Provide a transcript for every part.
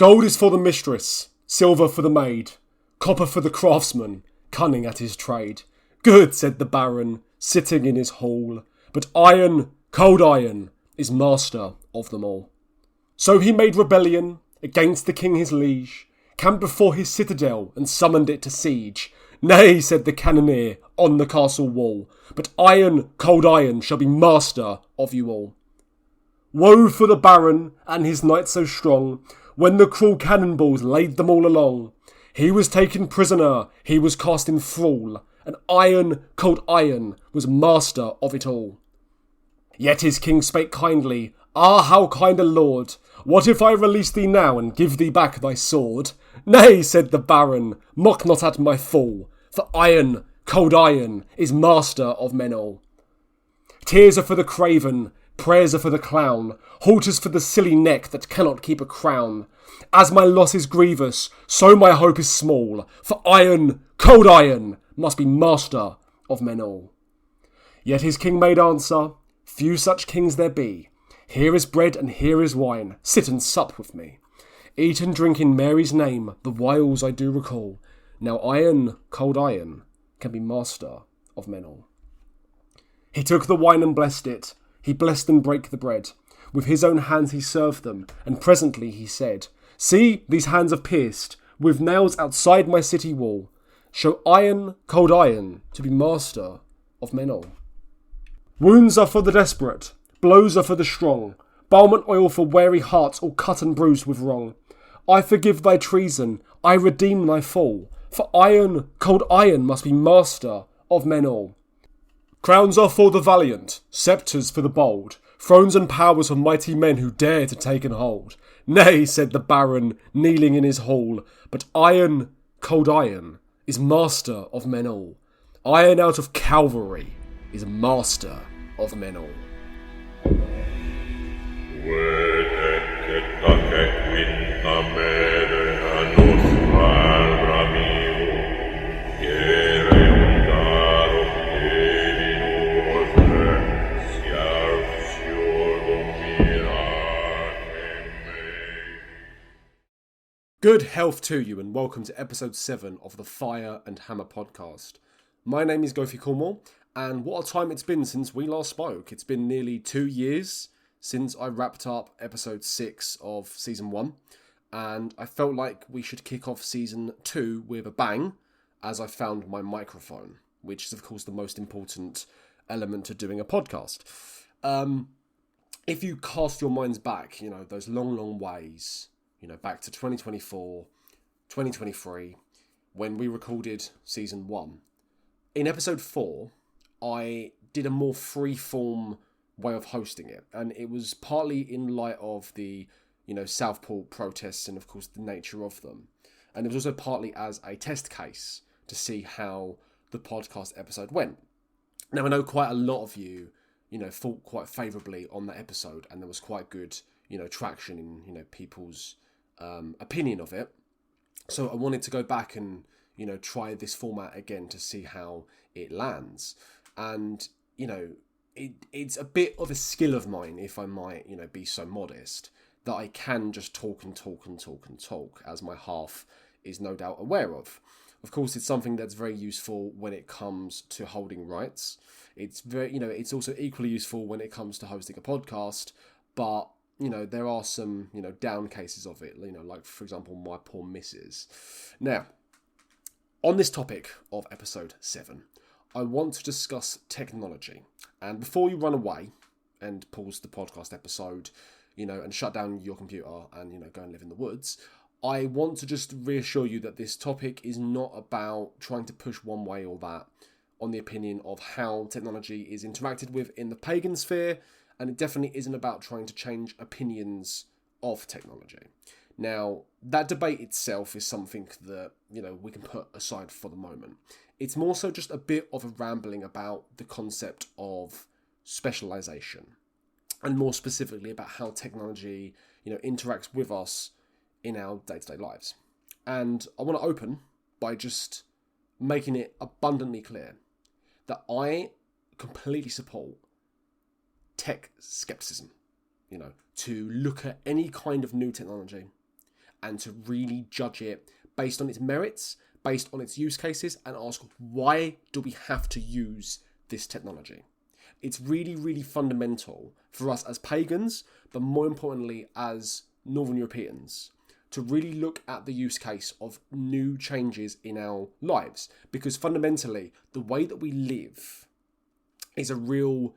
Gold is for the mistress, silver for the maid, copper for the craftsman, cunning at his trade. Good, said the Baron, sitting in his hall, but iron, cold iron, is master of them all. So he made rebellion against the king his liege, camped before his citadel and summoned it to siege. Nay, said the cannoneer on the castle wall, but iron, cold iron, shall be master of you all. Woe for the Baron and his knights so strong, when the cruel cannonballs laid them all along. He was taken prisoner, he was cast in thrall, and iron, cold iron, was master of it all. Yet his king spake kindly, Ah, how kind a lord! What if I release thee now and give thee back thy sword? Nay, said the Baron, mock not at my fall, for iron, cold iron, is master of men all. Tears are for the craven, prayers are for the clown, halters for the silly neck that cannot keep a crown. As my loss is grievous, so my hope is small, for iron, cold iron, must be master of men all. Yet his king made answer, Few such kings there be. Here is bread and here is wine, sit and sup with me. Eat and drink in Mary's name, the whiles I do recall. Now iron, cold iron, can be master of men all. He took the wine and blessed it, he blessed and brake the bread. With his own hands he served them, and presently he said, See, these hands have pierced, with nails outside my city wall. Show iron, cold iron, to be master of men all. Wounds are for the desperate, blows are for the strong, balm and oil for weary hearts all cut and bruised with wrong. I forgive thy treason, I redeem thy fall, for iron, cold iron must be master of men all. Crowns are for the valiant, sceptres for the bold, thrones and powers for mighty men who dare to take and hold. Nay, said the Baron, kneeling in his hall, but iron, cold iron, is master of men all. Iron out of Calvary is master of men all. Good health to you and welcome to episode 7 of the Fire and Hammer podcast. My name is Gofi Cornwall and what a time it's been since we last spoke. It's been nearly 2 years since I wrapped up episode 6 of season 1 and I felt like we should kick off season 2 with a bang as I found my microphone, which is of course the most important element to doing a podcast. If you cast your minds back, those long ways, back to 2024, 2023, when we recorded season 1. In episode 4, I did a more free-form way of hosting it, and it was partly in light of the, Southport protests and, of course, the nature of them. And it was also partly as a test case to see how the podcast episode went. Now, I know quite a lot of you, thought quite favourably on that episode, and there was quite good, traction in, people's opinion of it. So I wanted to go back and, try this format again to see how it lands. And, it's a bit of a skill of mine, if I might, be so modest, that I can just talk, as my half is no doubt aware of. Of course, it's something that's very useful when it comes to holding rights. It's very, it's also equally useful when it comes to hosting a podcast, but there are some, down cases of it, like, for example, my poor missus. Now, on this topic of episode 7, I want to discuss technology. And before you run away and pause the podcast episode, and shut down your computer and, go and live in the woods, I want to just reassure you that this topic is not about trying to push one way or that on the opinion of how technology is interacted with in the pagan sphere, and it definitely isn't about trying to change opinions of technology. Now, that debate itself is something that, we can put aside for the moment. It's more so just a bit of a rambling about the concept of specialization, and more specifically about how technology, interacts with us in our day-to-day lives. And I want to open by just making it abundantly clear that I completely support tech skepticism, to look at any kind of new technology and to really judge it based on its merits, based on its use cases, and ask, why do we have to use this technology? It's really, really fundamental for us as pagans, but more importantly as Northern Europeans, to really look at the use case of new changes in our lives. Because fundamentally, the way that we live is a real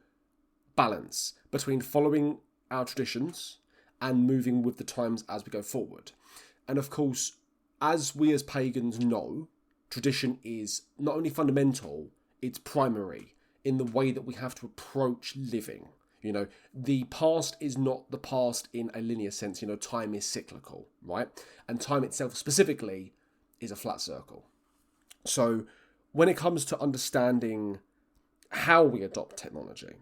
balance between following our traditions and moving with the times as we go forward. And of course, as we as pagans know, tradition is not only fundamental, it's primary in the way that we have to approach living. The past is not the past in a linear sense. Time is cyclical, right? And time itself specifically is a flat circle. So when it comes to understanding how we adopt technology,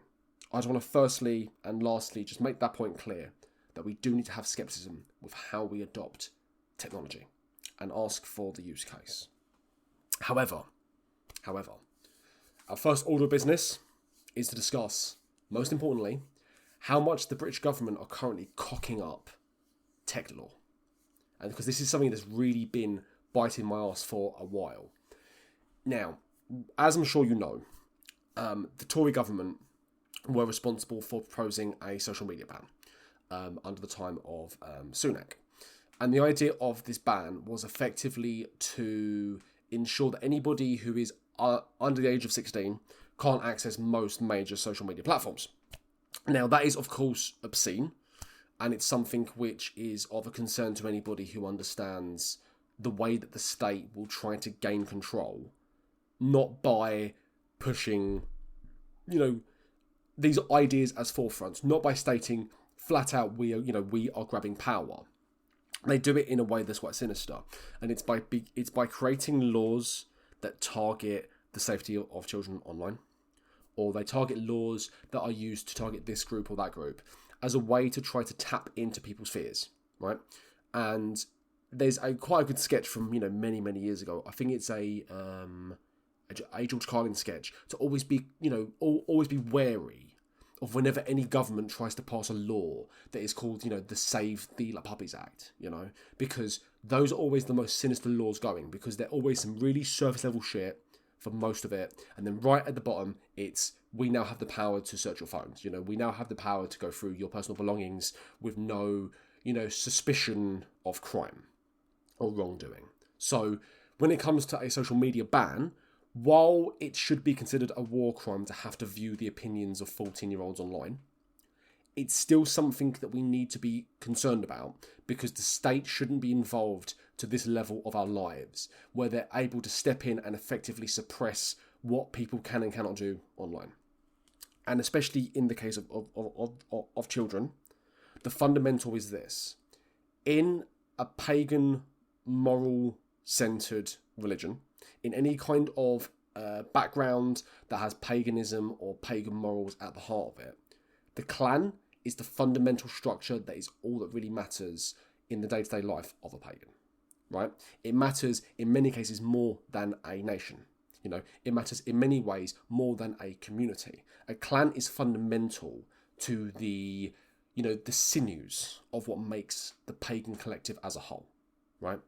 I just want to firstly and lastly just make that point clear, that we do need to have skepticism with how we adopt technology and ask for the use case. However, our first order of business is to discuss, most importantly, how much the British government are currently cocking up tech law. And because this is something that's really been biting my ass for a while. Now, as I'm sure you know, the Tory government were responsible for proposing a social media ban under the time of Sunak. And the idea of this ban was effectively to ensure that anybody who is under the age of 16 can't access most major social media platforms. Now, that is, of course, obscene, and it's something which is of a concern to anybody who understands the way that the state will try to gain control, not by pushing, these ideas as forefronts, not by stating flat out we are grabbing power. They do it in a way that's quite sinister, and it's by creating laws that target the safety of children online, or they target laws that are used to target this group or that group as a way to try to tap into people's fears, right? And there's quite a good sketch from many years ago. I think it's a George Carlin sketch, to always be always be wary of whenever any government tries to pass a law that is called the Save the Puppies Act, because those are always the most sinister laws going, because they're always some really surface level shit for most of it, and then right at the bottom it's, we now have the power to search your phones, we now have the power to go through your personal belongings with no suspicion of crime or wrongdoing. So when it comes to a social media ban, while it should be considered a war crime to have to view the opinions of 14-year-olds online, it's still something that we need to be concerned about, because the state shouldn't be involved to this level of our lives, where they're able to step in and effectively suppress what people can and cannot do online. And especially in the case of children, the fundamental is this. In a pagan, moral-centered religion, in any kind of background that has paganism or pagan morals at the heart of it, the clan is the fundamental structure that is all that really matters in the day-to-day life of a pagan, right? It matters in many cases more than a nation. It matters in many ways more than a community. A clan is fundamental to the sinews of what makes the pagan collective as a whole, right?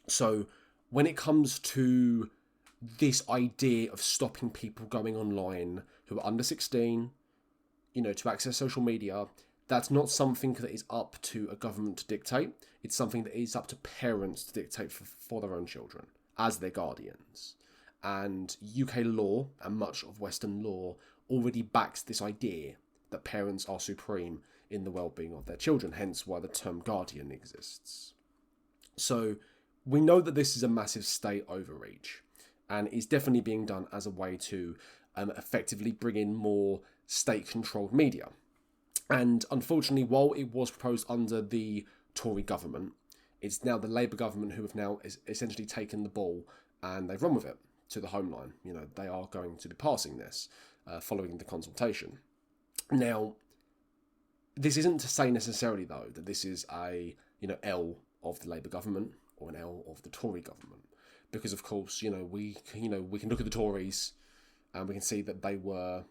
So when it comes to this idea of stopping people going online who are under 16, to access social media, that's not something that is up to a government to dictate. It's something that is up to parents to dictate for their own children as their guardians. And UK law and much of Western law already backs this idea that parents are supreme in the well-being of their children, hence why the term guardian exists. So we know that this is a massive state overreach, and is definitely being done as a way to effectively bring in more state-controlled media. And unfortunately, while it was proposed under the Tory government, it's now the Labour government who have now essentially taken the ball and they've run with it to the home line. They are going to be passing this following the consultation. Now, this isn't to say necessarily, though, that this is a L of the Labour government or an L of the Tory government, because of course we can look at the Tories and we can see that they were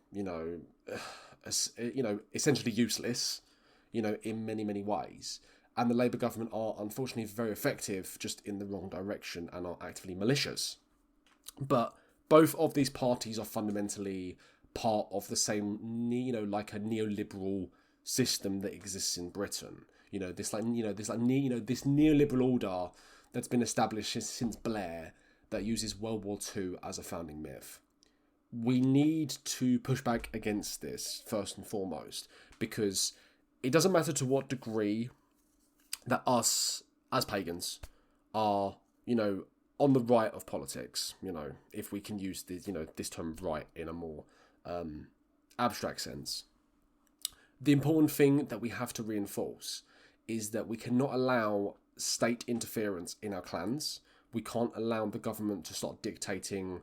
essentially useless in many ways, and the Labour government are unfortunately very effective, just in the wrong direction, and are actively malicious. But both of these parties are fundamentally part of the same, like a neoliberal system that exists in Britain. This neoliberal order that's been established since Blair, that uses World War II as a founding myth. We need to push back against this first and foremost, because it doesn't matter to what degree that us as pagans are, on the right of politics, if we can use this term right in a more abstract sense. The important thing that we have to reinforce is that we cannot allow state interference in our clans. We can't allow the government to start dictating,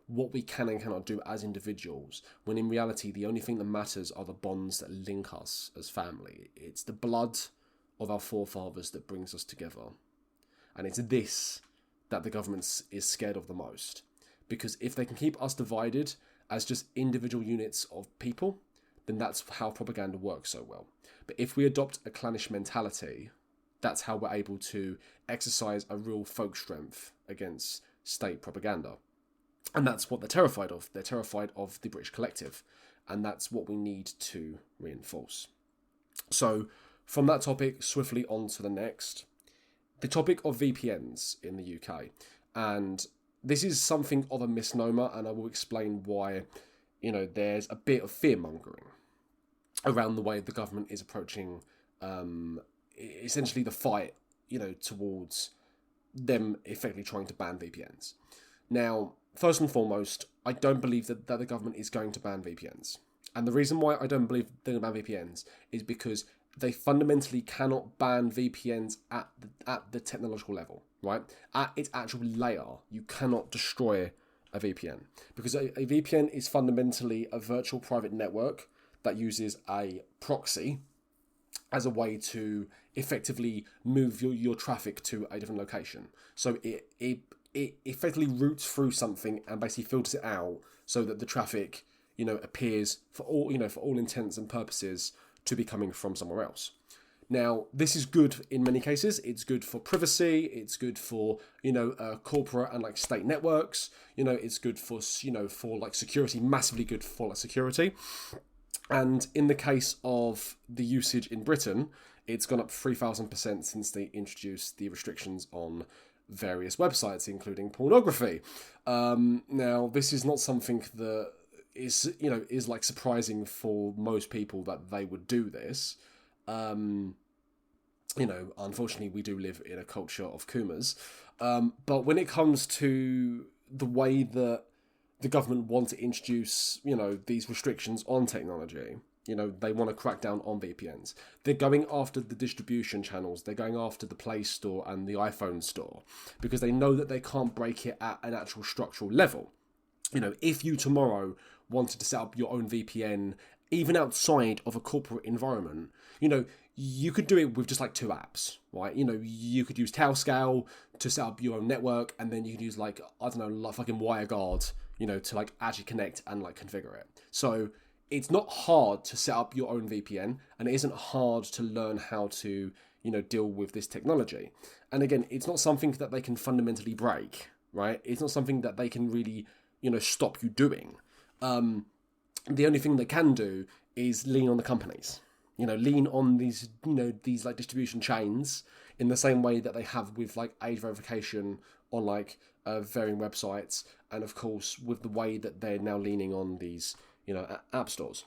what we can and cannot do as individuals, when in reality the only thing that matters are the bonds that link us as family. It's the blood of our forefathers that brings us together. And it's this that the government is scared of the most. Because if they can keep us divided as just individual units of people, then that's how propaganda works so well. But if we adopt a clannish mentality, that's how we're able to exercise a real folk strength against state propaganda. And that's what they're terrified of. They're terrified of the British collective. And that's what we need to reinforce. So, from that topic, swiftly on to the next. The topic of VPNs in the UK. And this is something of a misnomer, and I will explain why, there's a bit of fear-mongering around the way the government is approaching essentially the fight, towards them effectively trying to ban VPNs. Now, first and foremost, I don't believe that the government is going to ban VPNs. And the reason why I don't believe they're going to ban VPNs is because they fundamentally cannot ban VPNs at the technological level, right? At its actual layer, you cannot destroy a VPN. Because a VPN is fundamentally a virtual private network that uses a proxy as a way to effectively move your traffic to a different location. So it effectively routes through something and basically filters it out so that the traffic, appears for all intents and purposes to be coming from somewhere else. Now, this is good in many cases. It's good for privacy. It's good for, corporate and state networks. It's good for, for security, massively good for security. And in the case of the usage in Britain, it's gone up 3,000% since they introduced the restrictions on various websites, including pornography. Now, this is not something that is surprising for most people that they would do this. Unfortunately, we do live in a culture of Coomers. But when it comes to the way that the government want to introduce, these restrictions on technology, they want to crack down on VPNs. They're going after the distribution channels. They're going after the Play Store and the iPhone store because they know that they can't break it at an actual structural level. If you tomorrow wanted to set up your own VPN, even outside of a corporate environment, you could do it with just 2 apps, right? You could use Tailscale to set up your own network, and then you could use fucking WireGuard, to actually connect and configure it. So it's not hard to set up your own VPN, and it isn't hard to learn how to, deal with this technology. And again, it's not something that they can fundamentally break, right? It's not something that they can really, stop you doing. The only thing they can do is lean on the companies, lean on these distribution chains in the same way that they have with age verification on varying websites, and of course with the way that they're now leaning on these app stores.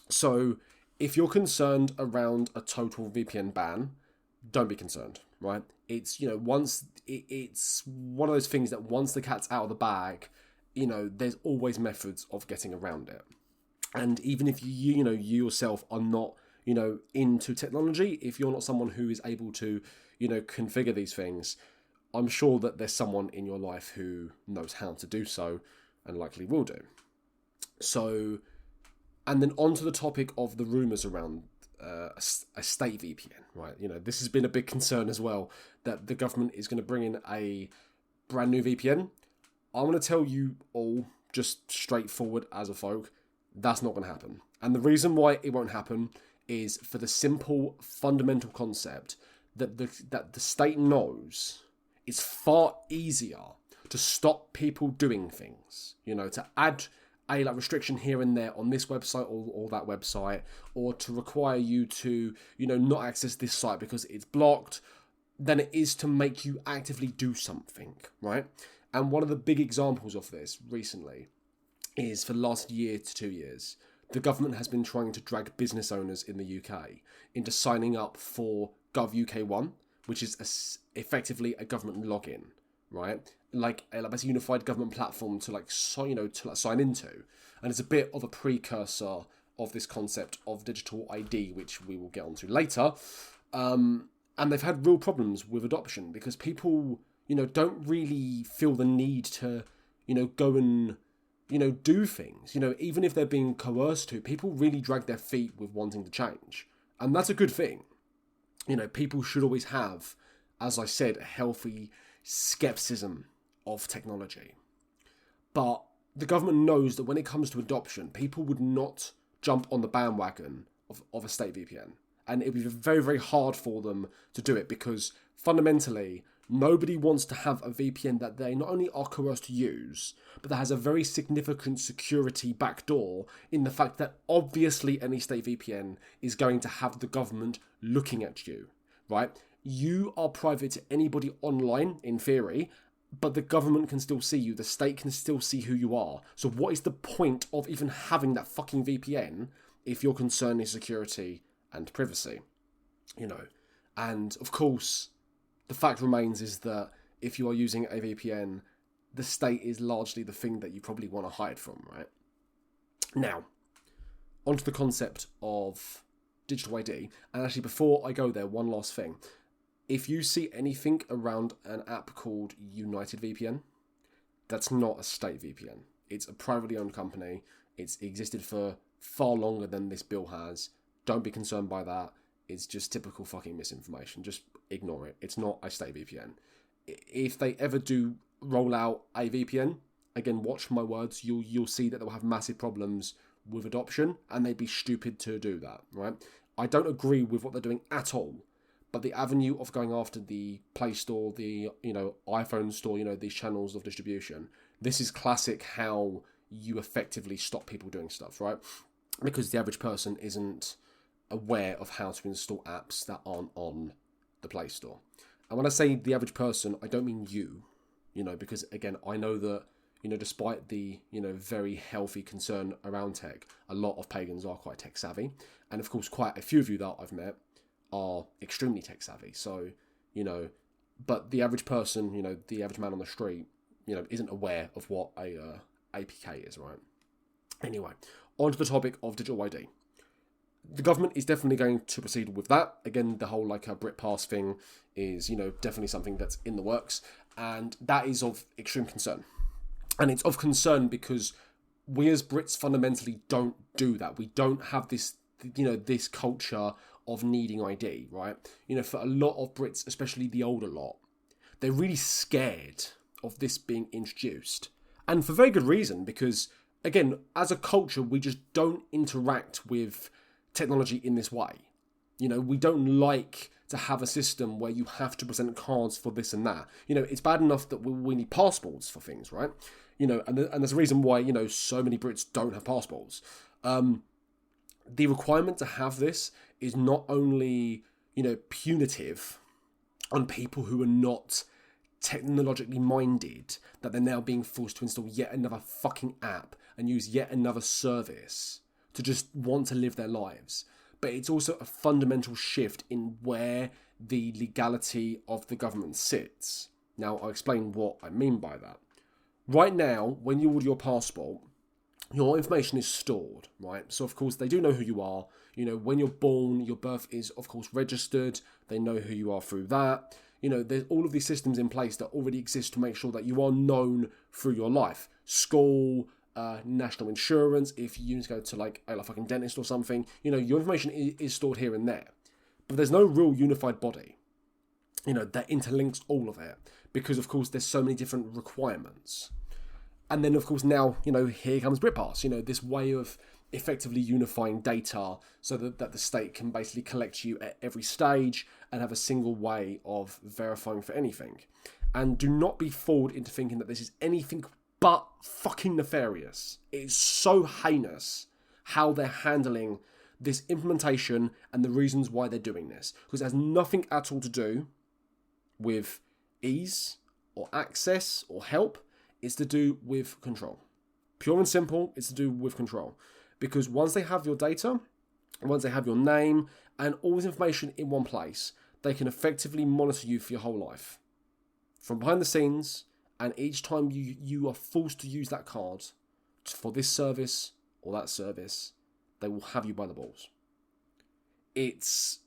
So if you're concerned around a total VPN ban, don't be concerned, right? It's it's one of those things that once the cat's out of the bag, there's always methods of getting around it. And even if you yourself are not into technology, if you're not someone who is able to configure these things, I'm sure that there's someone in your life who knows how to do so and likely will do. So, and then on to the topic of the rumours around a state VPN, right? This has been a big concern as well, that the government is going to bring in a brand new VPN. I want to tell you all, just straightforward as a folk, that's not going to happen. And the reason why it won't happen is for the simple fundamental concept that the state knows it's far easier to stop people doing things, to add a restriction here and there on this website or that website, or to require you to, not access this site because it's blocked, than it is to make you actively do something, right? And one of the big examples of this recently is for the last year to 2 years, the government has been trying to drag business owners in the UK into signing up for Gov.UK1, which is effectively a government login, right? Like a unified government platform to sign into, and it's a bit of a precursor of this concept of digital ID, which we will get onto later. And they've had real problems with adoption because people, don't really feel the need to, go and, do things. Even if they're being coerced to, people really drag their feet with wanting to change, and that's a good thing. People should always have, as I said, a healthy skepticism of technology. But the government knows that when it comes to adoption, people would not jump on the bandwagon of a state VPN. And it would be very, very hard for them to do it because fundamentally, nobody wants to have a VPN that they not only are coerced to use, but that has a very significant security backdoor in the fact that obviously any state VPN is going to have the government looking at you, right? You are private to anybody online, in theory, but the government can still see you. The state can still see who you are. So what is the point of even having that fucking VPN if your concern is security and privacy? And of course, the fact remains is that if you are using a VPN, the state is largely the thing that you probably want to hide from, right? Now, onto the concept of digital ID. And actually, before I go there, one last thing. If you see anything around an app called United VPN, that's not a state VPN. It's a privately owned company. It's existed for far longer than this bill has. Don't be concerned by that. It's just typical fucking misinformation. Just ignore it. It's not a state VPN. If they ever do roll out a VPN, again, watch my words, you'll see that they'll have massive problems with adoption, and they'd be stupid to do that, right? I don't agree with what they're doing at all, but the avenue of going after the Play Store, the iPhone Store, these channels of distribution, this is classic how you effectively stop people doing stuff, right? Because the average person isn't aware of how to install apps that aren't on the Play Store. And when I say the average person, I don't mean you, because again, I know that, despite the, very healthy concern around tech, a lot of pagans are quite tech savvy. And of course, quite a few of you that I've met are extremely tech savvy. So, but the average person, the average man on the street, isn't aware of what a APK is, right? Anyway, on to the topic of digital ID. The government is definitely going to proceed with that. Again, the whole Brit Pass thing is, definitely something that's in the works. And that is of extreme concern. And it's of concern because we as Brits fundamentally don't do that. We don't have this, this culture of needing ID, right? For a lot of Brits, especially the older lot, they're really scared of this being introduced. And for very good reason, because, again, as a culture, we just don't interact with technology in this way. We don't like to have a system where you have to present cards for this and that. It's bad enough that we need passports for things, right? And there's a reason why, so many Brits don't have passports. The requirement to have this is not only, punitive on people who are not technologically minded, that they're now being forced to install yet another fucking app and use yet another service to just want to live their lives. But it's also a fundamental shift in where the legality of the government sits. Now, I'll explain what I mean by that. Right now, when you order your passport, your information is stored, right? So, of course, they do know who you are. When you're born, your birth is, of course, registered. They know who you are through that. There's all of these systems in place that already exist to make sure that you are known through your life. School, national insurance, if you need to go to a fucking dentist or something, your information is stored here and there. But there's no real unified body, that interlinks all of it. Because, of course, there's so many different requirements. And then, of course, now, here comes BritPass, this way of effectively unifying data so that the state can basically collect you at every stage and have a single way of verifying for anything. And do not be fooled into thinking that this is anything but fucking nefarious. It is so heinous how they're handling this implementation and the reasons why they're doing this. Because it has nothing at all to do with ease or access or help. It's to do with control. Pure and simple, it's to do with control. Because once they have your data, once they have your name and all this information in one place, they can effectively monitor you for your whole life. From behind the scenes, and each time you are forced to use that card for this service or that service, they will have you by the balls. It's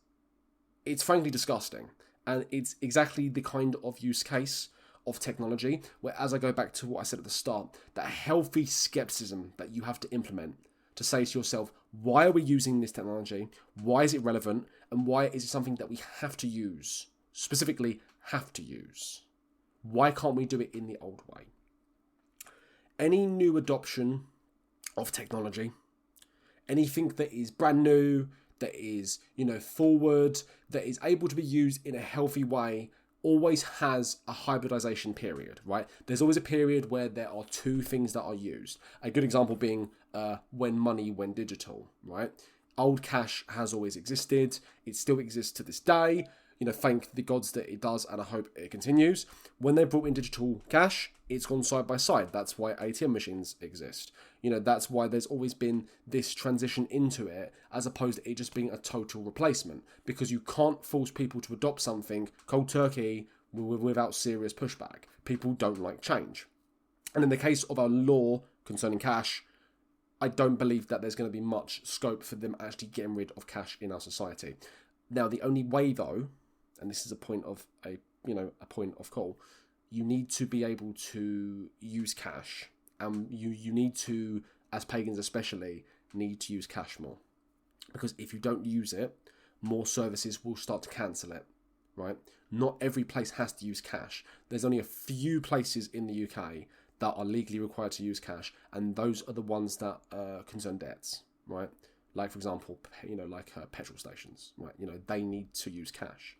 frankly disgusting. And it's exactly the kind of use case of technology where, as I go back to what I said at the start, that healthy skepticism that you have to implement to say to yourself, why are we using this technology? Why is it relevant? And why is it something that we have to use? Specifically, have to use. Why can't we do it in the old way? Any new adoption of technology, anything that is brand new, that is, forward, that is able to be used in a healthy way, always has a hybridization period, right? There's always a period where there are two things that are used. A good example being when money went digital, right? Old cash has always existed. It still exists to this day. Thank the gods that it does, and I hope it continues. When they brought in digital cash, it's gone side by side. That's why ATM machines exist. That's why there's always been this transition into it, as opposed to it just being a total replacement. Because you can't force people to adopt something cold turkey without serious pushback. People don't like change. And in the case of our law concerning cash, I don't believe that there's going to be much scope for them actually getting rid of cash in our society. Now, the only way, though, and this is a point of call, you need to be able to use cash. You need to, as pagans especially, need to use cash more. Because if you don't use it, more services will start to cancel it, right? Not every place has to use cash. There's only a few places in the UK that are legally required to use cash, and those are the ones that concern debts, right? Like, for example, petrol stations, right? They need to use cash,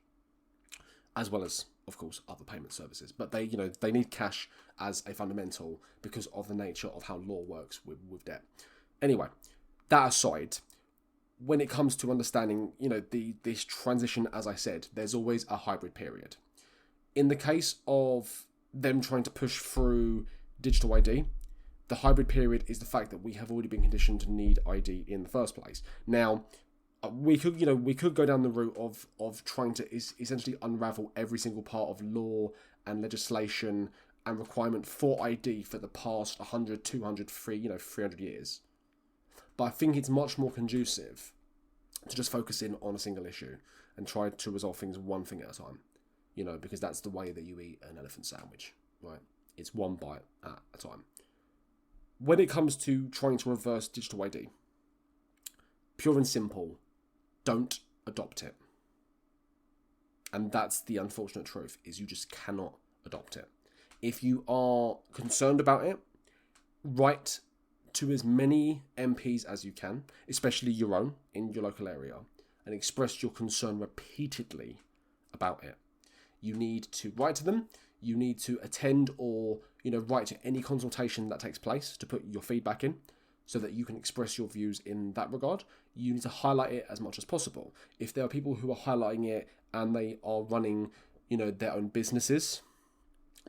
as well as, of course, other payment services. But they need cash as a fundamental because of the nature of how law works with debt. Anyway, that aside, when it comes to understanding, this transition, as I said, there's always a hybrid period. In the case of them trying to push through digital ID, the hybrid period is the fact that we have already been conditioned to need ID in the first place. Now, we could go down the route of trying to essentially unravel every single part of law and legislation and requirement for ID for the past 100, 200, 300 years. But I think it's much more conducive to just focus in on a single issue and try to resolve things one thing at a time. Because that's the way that you eat an elephant sandwich, right? It's one bite at a time. When it comes to trying to reverse digital ID, pure and simple, don't adopt it. And that's the unfortunate truth, is you just cannot adopt it. If you are concerned about it, write to as many MPs as you can, especially your own in your local area, and express your concern repeatedly about it. You need to write to them. You need to attend or write to any consultation that takes place to put your feedback in, so that you can express your views in that regard. You need to highlight it as much as possible. If there are people who are highlighting it and they are running, their own businesses,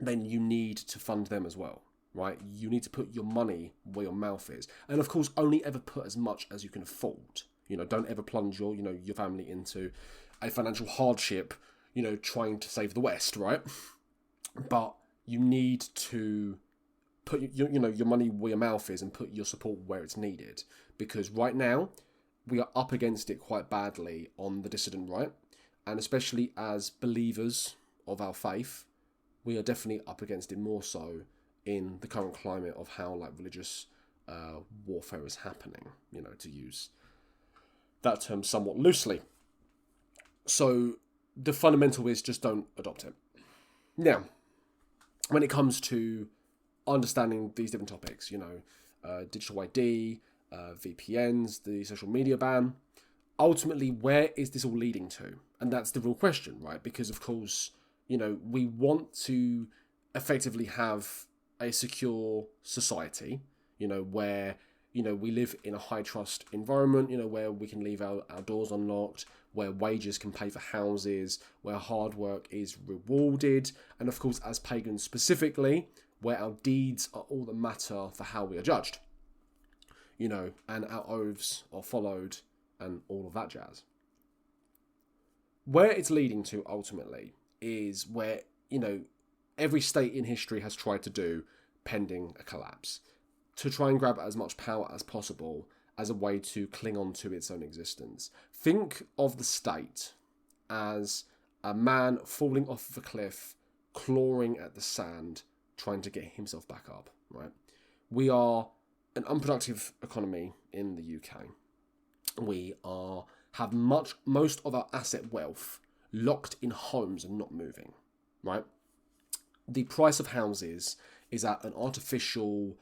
then you need to fund them as well, right? You need to put your money where your mouth is. And of course, only ever put as much as you can afford. Don't ever plunge your family into a financial hardship, trying to save the West, right? But you need to put your money where your mouth is and put your support where it's needed. Because right now, we are up against it quite badly on the dissident right. And especially as believers of our faith, we are definitely up against it more so in the current climate of how religious warfare is happening, to use that term somewhat loosely. So the fundamental is just don't adopt it. Now, when it comes to understanding these different topics, digital ID, VPNs, the social media ban. Ultimately, where is this all leading to? And that's the real question, right? Because, of course, we want to effectively have a secure society, where, we live in a high trust environment, where we can leave our doors unlocked, where wages can pay for houses, where hard work is rewarded, and of course, as pagans specifically, where our deeds are all that matter for how we are judged, and our oaths are followed, and all of that jazz. Where it's leading to ultimately is where, every state in history has tried to do pending a collapse, to try and grab as much power as possible as a way to cling on to its own existence. Think of the state as a man falling off of a cliff, clawing at the sand, trying to get himself back up, right? We are an unproductive economy in the UK. We have most of our asset wealth locked in homes and not moving, right? The price of houses is at an artificial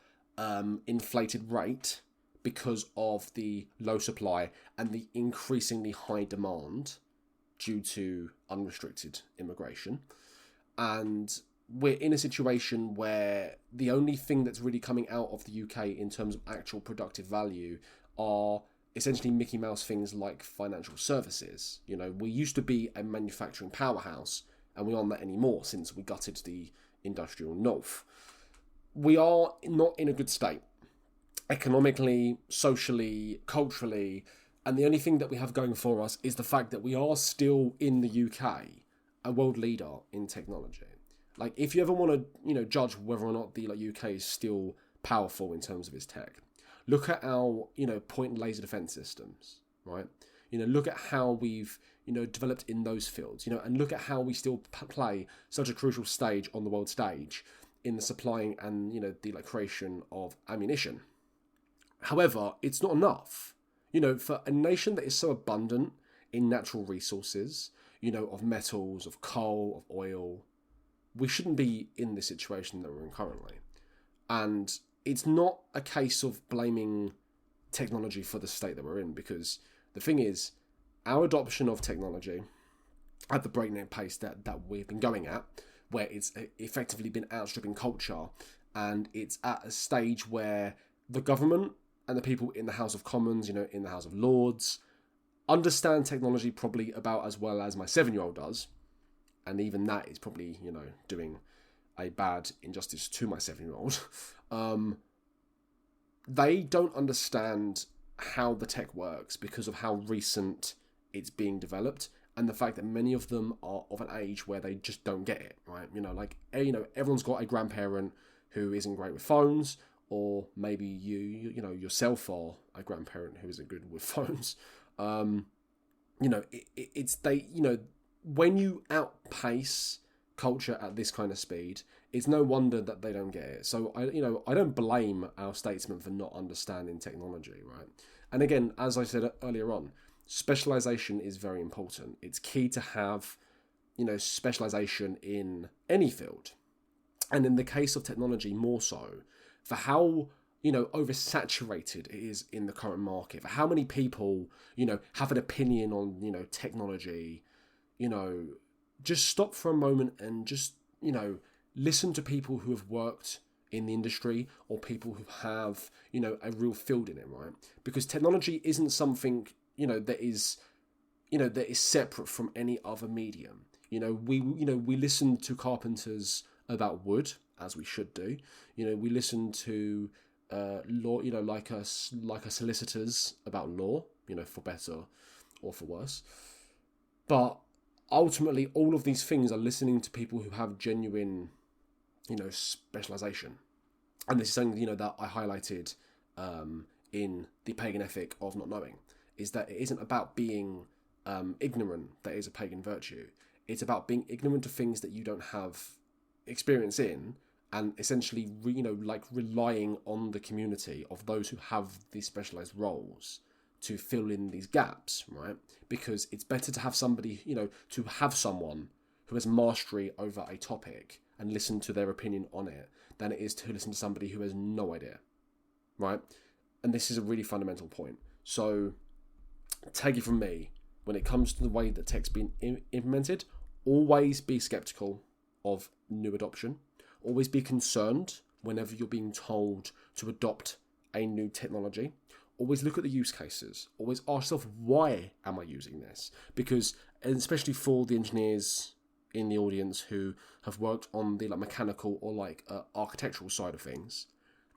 inflated rate because of the low supply and the increasingly high demand due to unrestricted immigration. And we're in a situation where the only thing that's really coming out of the UK in terms of actual productive value are essentially Mickey Mouse things like financial services. We used to be a manufacturing powerhouse, and we aren't that anymore since we gutted the industrial north. We are not in a good state, economically, socially, culturally, and the only thing that we have going for us is the fact that we are still in the UK a world leader in technology. Like, if you ever want to, judge whether or not the UK is still powerful in terms of its tech, look at our, point and laser defense systems, right? Look at how we've, developed in those fields, and look at how we still play such a crucial stage on the world stage in the supplying and, the creation of ammunition. However, it's not enough. For a nation that is so abundant in natural resources, of metals, of coal, of oil, we shouldn't be in the situation that we're in currently. And it's not a case of blaming technology for the state that we're in, because the thing is, our adoption of technology at the breakneck pace that we've been going at, where it's effectively been outstripping culture, and it's at a stage where the government and the people in the House of Commons, in the House of Lords, understand technology probably about as well as my 7-year-old does, and even that is probably, doing a bad injustice to my 7-year-old. They don't understand how the tech works because of how recent it's being developed, and the fact that many of them are of an age where they just don't get it, right? Everyone's got a grandparent who isn't great with phones, or maybe you yourself are a grandparent who isn't good with phones. When you outpace culture at this kind of speed, it's no wonder that they don't get it. So I don't blame our statesmen for not understanding technology, right? And again, as I said earlier on, specialization is very important. It's key to have, specialization in any field. And in the case of technology, more so, for how, oversaturated it is in the current market, for how many people, have an opinion on, technology, just stop for a moment and just, listen to people who have worked in the industry, or people who have, a real field in it, right? Because technology isn't something, that is separate from any other medium. We listen to carpenters about wood, as we should do. We listen to law, like us solicitors about law, for better or for worse. But ultimately, all of these things are listening to people who have genuine, specialization. And this is something, that I highlighted in the pagan ethic of not knowing, is that it isn't about being ignorant that is a pagan virtue. It's about being ignorant of things that you don't have experience in, and essentially, relying on the community of those who have these specialized roles to fill in these gaps, right? Because it's better to have somebody, to have someone who has mastery over a topic and listen to their opinion on it than it is to listen to somebody who has no idea, right? and this is a really fundamental point. So, take it from me, when it comes to the way that tech's been implemented, always be skeptical of new adoption. Always be concerned whenever you're being told to adopt a new technology. Always look at the use cases. Always ask yourself, why am I using this? Because, and especially for the engineers in the audience who have worked on the mechanical or architectural side of things,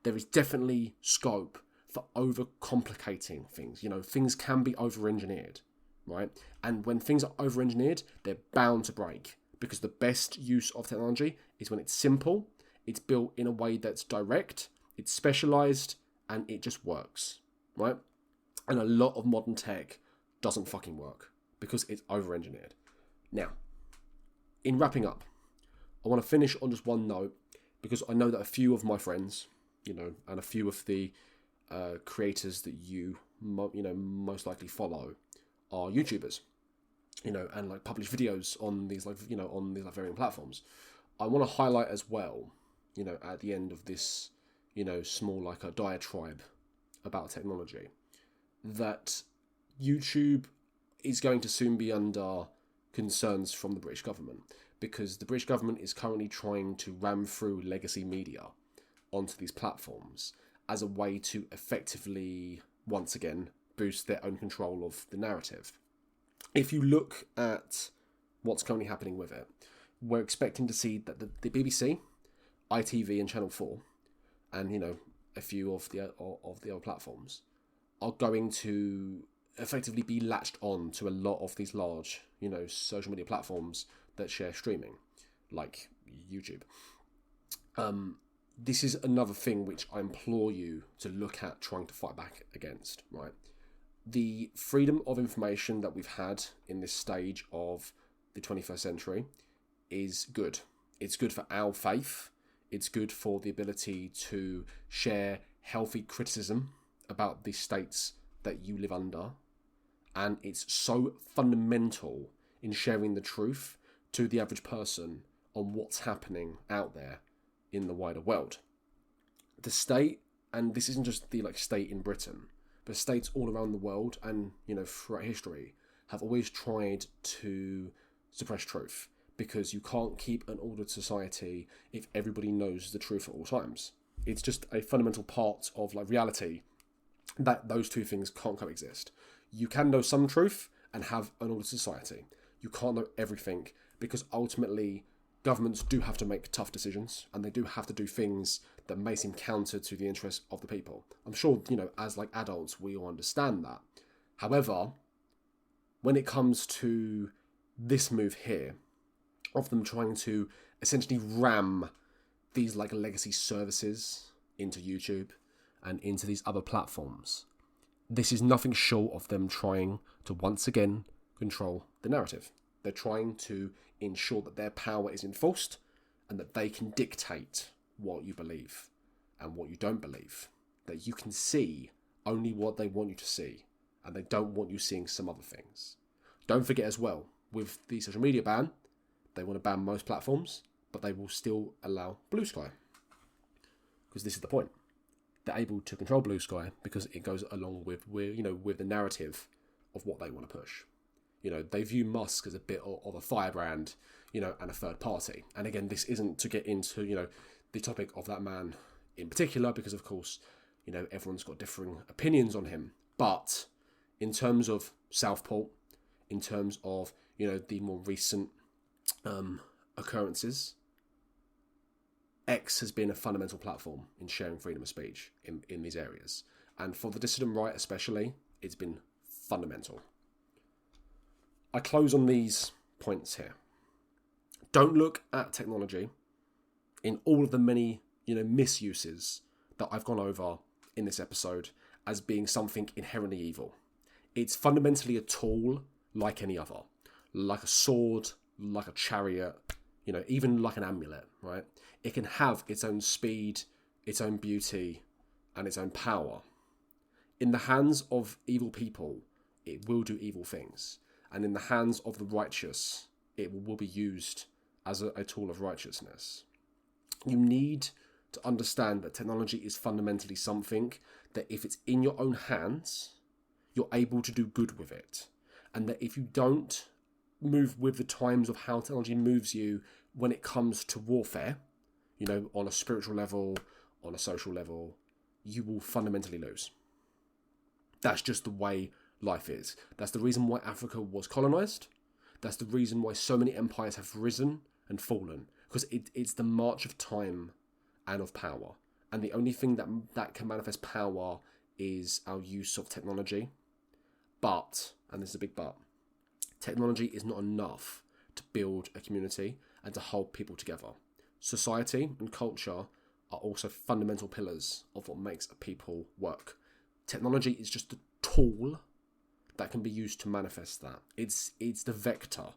there is definitely scope for overcomplicating things. Things can be over-engineered, right? And when things are over-engineered, they're bound to break, because the best use of technology is when it's simple, it's built in a way that's direct, it's specialized, and it just works, right? And a lot of modern tech doesn't fucking work because it's over-engineered. Now, in wrapping up, I want to finish on just one note, because I know that a few of my friends, and a few of the creators that you most likely follow are YouTubers, and publish videos on these varying platforms. I want to highlight as well, at the end of this, small a diatribe about technology, that YouTube is going to soon be under concerns from the British government, because the British government is currently trying to ram through legacy media onto these platforms as a way to effectively, once again, boost their own control of the narrative. If you look at what's currently happening with it, we're expecting to see that the BBC, ITV and Channel 4, and, a few of the other platforms are going to effectively be latched on to a lot of these large, social media platforms that share streaming, like YouTube. This is another thing which I implore you to look at trying to fight back against, right? The freedom of information that we've had in this stage of the 21st century is good. It's good for our faith. It's good for the ability to share healthy criticism about the states that you live under. And it's so fundamental in sharing the truth to the average person on what's happening out there in the wider world. The state, and this isn't just the state in Britain, but states all around the world and throughout history have always tried to suppress truth, because you can't keep an ordered society if everybody knows the truth at all times. It's just a fundamental part of reality that those two things can't coexist. You can know some truth and have an ordered society. You can't know everything, because ultimately governments do have to make tough decisions, and they do have to do things that may seem counter to the interests of the people. I'm sure, as adults, we all understand that. However, when it comes to this move here, of them trying to essentially ram these legacy services into YouTube and into these other platforms, this is nothing short of them trying to once again control the narrative. They're trying to ensure that their power is enforced and that they can dictate what you believe and what you don't believe. That you can see only what they want you to see, and they don't want you seeing some other things. Don't forget as well, with the social media ban, they want to ban most platforms, but they will still allow Blue Sky. Because this is the point. They're able to control Blue Sky because it goes along with the narrative of what they want to push. They view Musk as a bit of a firebrand, and a third party. And again, this isn't to get into, the topic of that man in particular, because of course, everyone's got differing opinions on him. But in terms of Southport, in terms of, the more recent occurrences, X has been a fundamental platform in sharing freedom of speech in these areas. And for the dissident right especially, it's been fundamental. I close on these points here. Don't look at technology in all of the many, misuses that I've gone over in this episode as being something inherently evil. It's fundamentally a tool like any other, like a sword, like a chariot, even like an amulet, right? It can have its own speed, its own beauty, and its own power. In the hands of evil people, it will do evil things. And in the hands of the righteous, it will be used as a tool of righteousness. You need to understand that technology is fundamentally something that if it's in your own hands, you're able to do good with it. And that if you don't move with the times of how technology moves you when it comes to warfare, you know, on a spiritual level, on a social level, you will fundamentally lose. That's just the way life is. That's the reason why Africa was colonized. That's the reason why so many empires have risen and fallen. Because it's the march of time and of power. And the only thing that can manifest power is our use of technology. But, and this is a big but, technology is not enough to build a community and to hold people together. Society and culture are also fundamental pillars of what makes a people work. Technology is just a tool that can be used to manifest that. It's the vector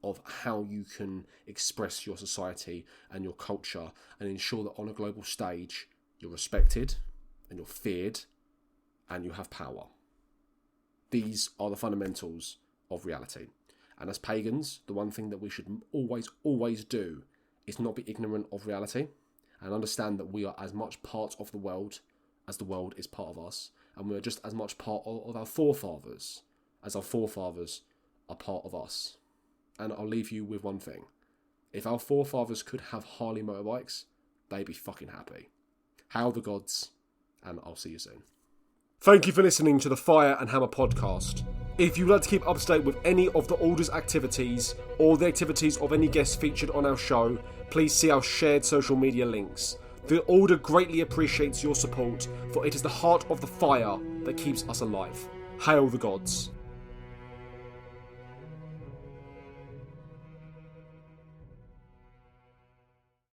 of how you can express your society and your culture and ensure that on a global stage you're respected and you're feared and you have power. These are the fundamentals of reality. And as pagans, the one thing that we should always do is not be ignorant of reality and understand that we are as much part of the world as the world is part of us. And we are just as much part of our forefathers as our forefathers are part of us. And I'll leave you with one thing. If our forefathers could have Harley motorbikes, they'd be fucking happy. Hail the gods, and I'll see you soon. Thank you for listening to the Fire and Hammer podcast. If you'd like to keep up to date with any of the Order's activities or the activities of any guests featured on our show, please see our shared social media links. The Order greatly appreciates your support, for it is the heart of the fire that keeps us alive. Hail the gods.